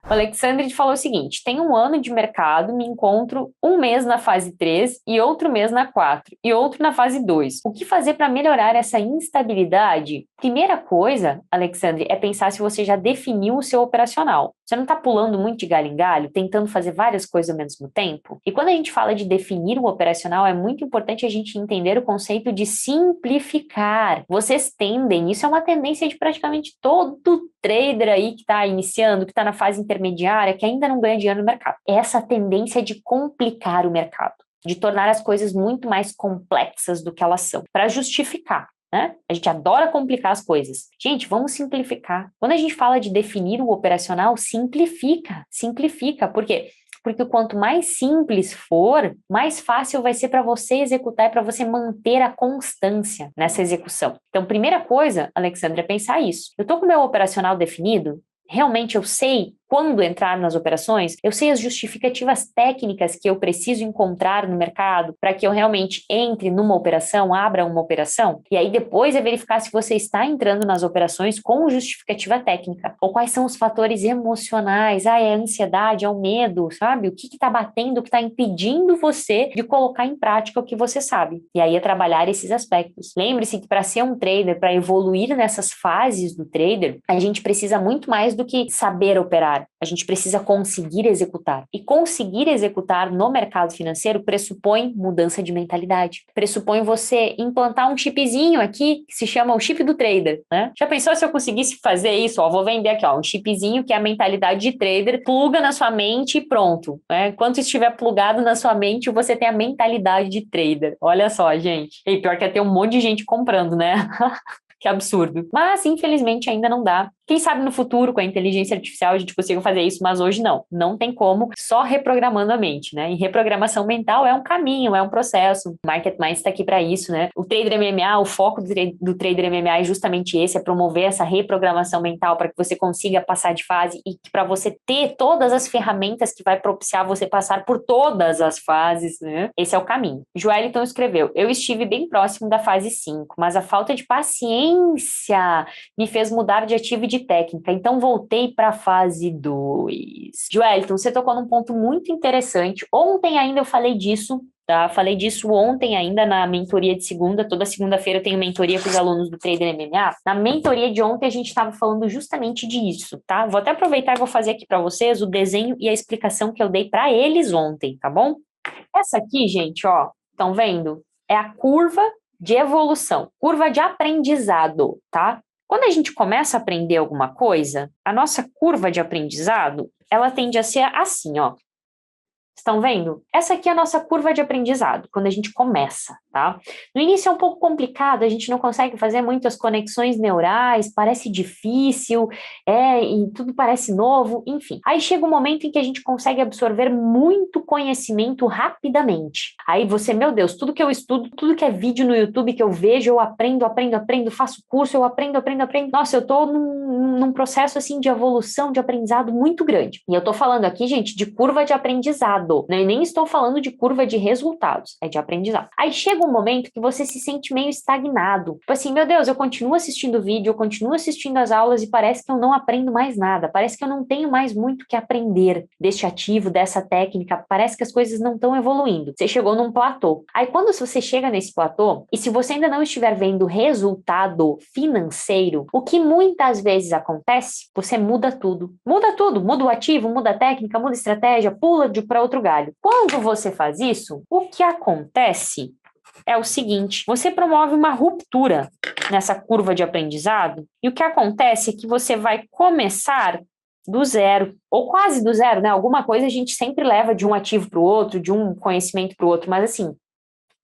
O Alexandre falou o seguinte: tem um ano de mercado, me encontro um mês na fase 3 e outro mês na 4 e outro na fase 2. O que fazer para melhorar essa instabilidade? Primeira coisa, Alexandre, é pensar se você já definiu o seu operacional. Você não está pulando muito de galho em galho, tentando fazer várias coisas ao mesmo tempo? E quando a gente fala de definir o operacional, é muito importante a gente entender o conceito de simplificar. Vocês tendem, isso é uma tendência de praticamente todo trader aí que está iniciando, que está na fase intermediária, que ainda não ganha dinheiro no mercado. Essa tendência de complicar o mercado, de tornar as coisas muito mais complexas do que elas são, para justificar. Né? A gente adora complicar as coisas. Gente, vamos simplificar. Quando a gente fala de definir o operacional, simplifica. Por quê? Porque quanto mais simples for, mais fácil vai ser para você executar e para você manter a constância nessa execução. Então, primeira coisa, Alexandre, é pensar isso. Eu estou com o meu operacional definido? Realmente eu sei quando entrar nas operações? Eu sei as justificativas técnicas que eu preciso encontrar no mercado para que eu realmente entre numa operação, abra uma operação? E aí depois é verificar se você está entrando nas operações com justificativa técnica. Ou quais são os fatores emocionais? É a ansiedade, é o medo, sabe? O que está batendo, o que está impedindo você de colocar em prática o que você sabe? E aí é trabalhar esses aspectos. Lembre-se que para ser um trader, para evoluir nessas fases do trader, a gente precisa muito mais do que saber operar. A gente precisa conseguir executar. E conseguir executar no mercado financeiro pressupõe mudança de mentalidade. Pressupõe você implantar um chipzinho aqui, que se chama o chip do trader, né? Já pensou se eu conseguisse fazer isso? Vou vender aqui, um chipzinho que é a mentalidade de trader, pluga na sua mente e pronto. Né? Enquanto estiver plugado na sua mente, você tem a mentalidade de trader. Olha só, gente. E pior que é ter um monte de gente comprando, né? Que absurdo. Mas, infelizmente, ainda não dá. Quem sabe no futuro, com a inteligência artificial, a gente consiga fazer isso, mas hoje não. Não tem como, só reprogramando a mente, né? E reprogramação mental é um caminho, é um processo. O Market Minds está aqui para isso, né? O Trader MMA, o foco do Trader MMA é justamente esse, é promover essa reprogramação mental para que você consiga passar de fase e para você ter todas as ferramentas que vai propiciar você passar por todas as fases, né? Esse é o caminho. Joeliton escreveu: eu estive bem próximo da fase 5, mas a falta de paciência me fez mudar de ativo e de técnica, então voltei para a fase 2. Joeliton, você tocou num ponto muito interessante. Ontem ainda eu falei disso, tá? Falei disso ontem ainda na mentoria de segunda. Toda segunda-feira eu tenho mentoria com os alunos do Trader MMA. Na mentoria de ontem a gente estava falando justamente disso, tá? Vou até aproveitar e vou fazer aqui para vocês o desenho e a explicação que eu dei para eles ontem, tá bom? Essa aqui, gente, ó, estão vendo? É a curva de evolução, curva de aprendizado, tá? Quando a gente começa a aprender alguma coisa, a nossa curva de aprendizado, ela tende a ser assim, ó. Estão vendo? Essa aqui é a nossa curva de aprendizado, quando a gente começa, tá? No início é um pouco complicado, a gente não consegue fazer muitas conexões neurais, parece difícil, e tudo parece novo, enfim. Aí chega um momento em que a gente consegue absorver muito conhecimento rapidamente. Aí você, meu Deus, tudo que eu estudo, tudo que é vídeo no YouTube que eu vejo, eu aprendo, faço curso, eu aprendo. Nossa, eu tô num processo, assim, de evolução, de aprendizado muito grande. E eu tô falando aqui, gente, de curva de aprendizado. Né? Eu nem estou falando de curva de resultados, é de aprendizado. Aí chega um momento que você se sente meio estagnado. Tipo assim, meu Deus, eu continuo assistindo vídeo, eu continuo assistindo as aulas e parece que eu não aprendo mais nada. Parece que eu não tenho mais muito que aprender deste ativo, dessa técnica. Parece que as coisas não estão evoluindo. Você chegou num platô. Aí quando você chega nesse platô, e se você ainda não estiver vendo resultado financeiro, o que muitas vezes acontece, você muda tudo. Muda o ativo, muda a técnica, muda a estratégia, pula para outro galho. Quando você faz isso, o que acontece é o seguinte: você promove uma ruptura nessa curva de aprendizado, e o que acontece é que você vai começar do zero, ou quase do zero, né? Alguma coisa a gente sempre leva de um ativo para o outro, de um conhecimento para o outro, mas assim,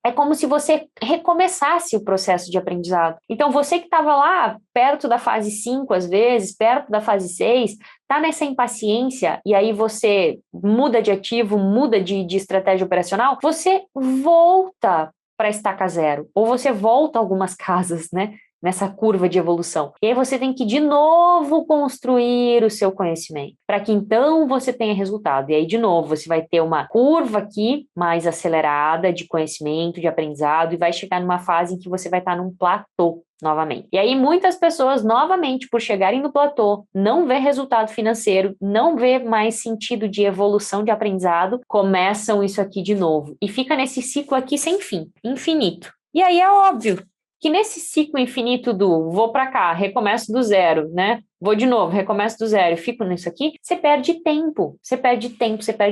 é como se você recomeçasse o processo de aprendizado. Então, você que estava lá perto da fase 5, às vezes, perto da fase 6, está nessa impaciência, e aí você muda de ativo, muda de estratégia operacional, você volta para a estaca zero, ou você volta algumas casas, né? nessa curva de evolução. E aí você tem que de novo construir o seu conhecimento, para que então você tenha resultado. E aí, de novo, você vai ter uma curva aqui mais acelerada de conhecimento, de aprendizado, e vai chegar numa fase em que você vai estar num platô novamente. E aí muitas pessoas, novamente, por chegarem no platô, não vê resultado financeiro, não vê mais sentido de evolução de aprendizado, começam isso aqui de novo. E fica nesse ciclo aqui sem fim, infinito. E aí é óbvio que nesse ciclo infinito do vou para cá, recomeço do zero, né? Vou de novo, recomeço do zero e fico nisso aqui, você perde tempo, você perde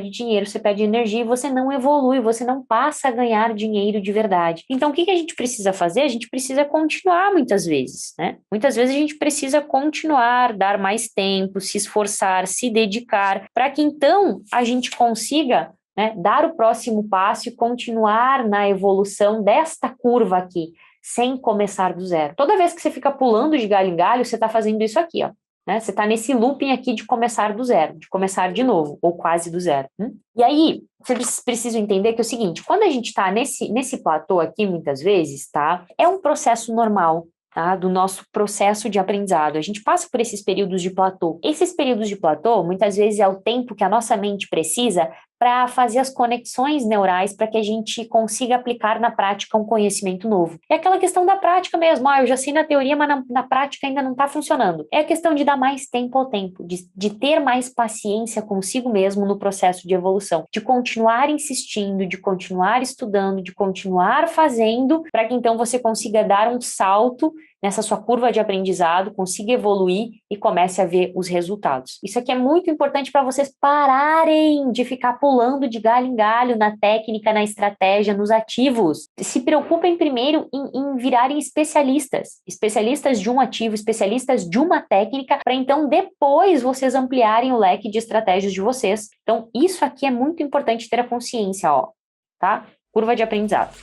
dinheiro, você perde energia e você não evolui, você não passa a ganhar dinheiro de verdade. Então, o que a gente precisa fazer? A gente precisa continuar muitas vezes, né? Muitas vezes a gente precisa continuar, dar mais tempo, se esforçar, se dedicar, para que então a gente consiga, né, dar o próximo passo e continuar na evolução desta curva aqui, sem começar do zero. Toda vez que você fica pulando de galho em galho, você está fazendo isso aqui, ó. Né? Você está nesse looping aqui de começar do zero, de começar de novo, ou quase do zero. E aí, vocês precisam entender que é o seguinte, quando a gente está nesse platô aqui, muitas vezes, tá? É um processo normal, tá? Do nosso processo de aprendizado. A gente passa por esses períodos de platô. Esses períodos de platô, muitas vezes, é o tempo que a nossa mente precisa para fazer as conexões neurais para que a gente consiga aplicar na prática um conhecimento novo. É aquela questão da prática mesmo. Eu já sei na teoria, mas na prática ainda não está funcionando. É a questão de dar mais tempo ao tempo, de ter mais paciência consigo mesmo no processo de evolução, de continuar insistindo, de continuar estudando, de continuar fazendo, para que então você consiga dar um salto nessa sua curva de aprendizado, consiga evoluir e comece a ver os resultados. Isso aqui é muito importante para vocês pararem de ficar pulando de galho em galho na técnica, na estratégia, nos ativos. Se preocupem primeiro em virarem especialistas de um ativo, especialistas de uma técnica, para então depois vocês ampliarem o leque de estratégias de vocês. Então, isso aqui é muito importante ter a consciência, ó, tá? Curva de aprendizado.